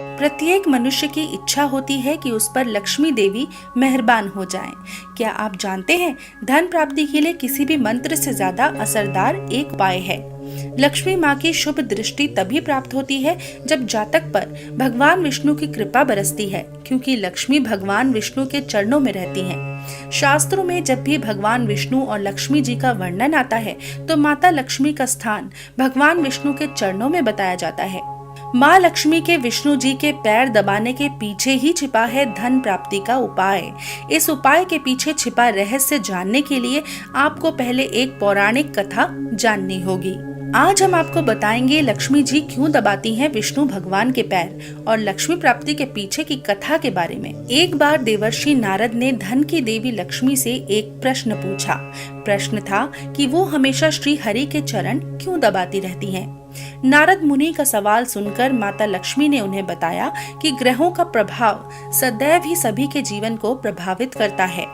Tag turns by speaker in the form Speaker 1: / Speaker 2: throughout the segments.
Speaker 1: प्रत्येक मनुष्य की इच्छा होती है कि उस पर लक्ष्मी देवी मेहरबान हो जाएं। क्या आप जानते हैं, धन प्राप्ति के लिए किसी भी मंत्र से ज्यादा असरदार एक उपाय है। लक्ष्मी माँ की शुभ दृष्टि तभी प्राप्त होती है जब जातक पर भगवान विष्णु की कृपा बरसती है, क्योंकि लक्ष्मी भगवान विष्णु के चरणों में रहती हैं। शास्त्रों में जब भी भगवान विष्णु और लक्ष्मी जी का वर्णन आता है तो माता लक्ष्मी का स्थान भगवान विष्णु के चरणों में बताया जाता है। माँ लक्ष्मी के विष्णु जी के पैर दबाने के पीछे ही छिपा है धन प्राप्ति का उपाय। इस उपाय के पीछे छिपा रहस्य जानने के लिए आपको पहले एक पौराणिक कथा जाननी होगी। आज हम आपको बताएंगे लक्ष्मी जी क्यों दबाती हैं विष्णु भगवान के पैर और लक्ष्मी प्राप्ति के पीछे की कथा के बारे में। एक बार देवर्षि नारद ने धन की देवी लक्ष्मी से एक प्रश्न पूछा। प्रश्न था कि वो हमेशा श्री हरि के चरण क्यों दबाती रहती हैं। नारद मुनि का सवाल सुनकर माता लक्ष्मी ने उन्हें बताया कि ग्रहों का प्रभाव सदैव ही सभी के जीवन को प्रभावित करता है,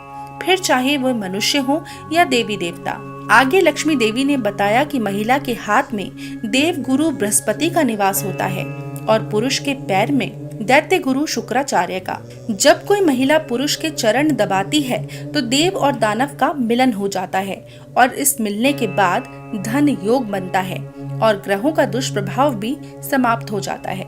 Speaker 1: फिर चाहे वो मनुष्य हो या देवी देवता। आगे लक्ष्मी देवी ने बताया कि महिला के हाथ में देव गुरु बृहस्पति का निवास होता है और पुरुष के पैर में दैत्य गुरु शुक्राचार्य का। जब कोई महिला पुरुष के चरण दबाती है तो देव और दानव का मिलन हो जाता है और इस मिलने के बाद धन योग बनता है और ग्रहों का दुष्प्रभाव भी समाप्त हो जाता है।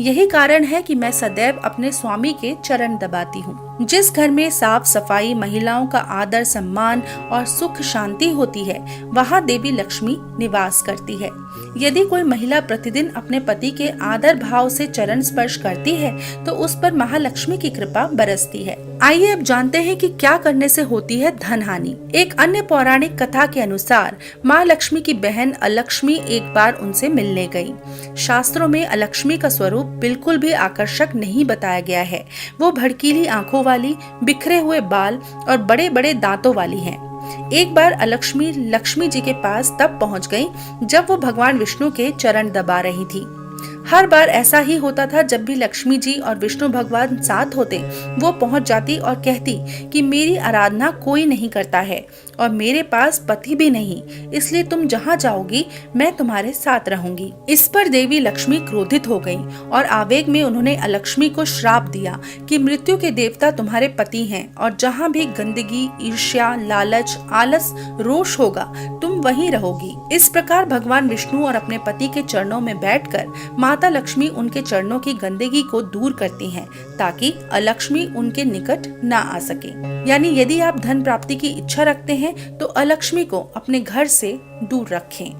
Speaker 1: यही कारण है कि मैं सदैव अपने स्वामी के चरण दबाती हूँ। जिस घर में साफ सफाई, महिलाओं का आदर सम्मान और सुख शांति होती है, वहाँ देवी लक्ष्मी निवास करती है। यदि कोई महिला प्रतिदिन अपने पति के आदर भाव से चरण स्पर्श करती है तो उस पर महालक्ष्मी की कृपा बरसती है। आइए अब जानते हैं कि क्या करने से होती है धन हानि। एक अन्य पौराणिक कथा के अनुसार माँ लक्ष्मी की बहन अलक्ष्मी एक बार उनसे मिलने गई। शास्त्रों में अलक्ष्मी का स्वरूप बिल्कुल भी आकर्षक नहीं बताया गया है। वो भड़कीली आंखों वाली, बिखरे हुए बाल और बड़े बड़े दांतों वाली है। एक बार अलक्ष्मी लक्ष्मी जी के पास तब पहुंच गई जब वो भगवान विष्णु के चरण दबा रही थी। हर बार ऐसा ही होता था। जब भी लक्ष्मी जी और विष्णु भगवान साथ होते, वो पहुंच जाती और कहती कि मेरी आराधना कोई नहीं करता है और मेरे पास पति भी नहीं, इसलिए तुम जहां जाओगी मैं तुम्हारे साथ रहूंगी। इस पर देवी लक्ष्मी क्रोधित हो गई और आवेग में उन्होंने अलक्ष्मी को श्राप दिया कि मृत्यु के देवता तुम्हारे पति हैं और जहाँ भी गंदगी, ईर्ष्या, लालच, आलस, रोष होगा तुम वहीं रहोगी। इस प्रकार भगवान विष्णु और अपने पति के चरणों में बैठकर माता लक्ष्मी उनके चरणों की गंदगी को दूर करती हैं ताकि अलक्ष्मी उनके निकट ना आ सके। यानी यदि आप धन प्राप्ति की इच्छा रखते हैं तो अलक्ष्मी को अपने घर से दूर रखें।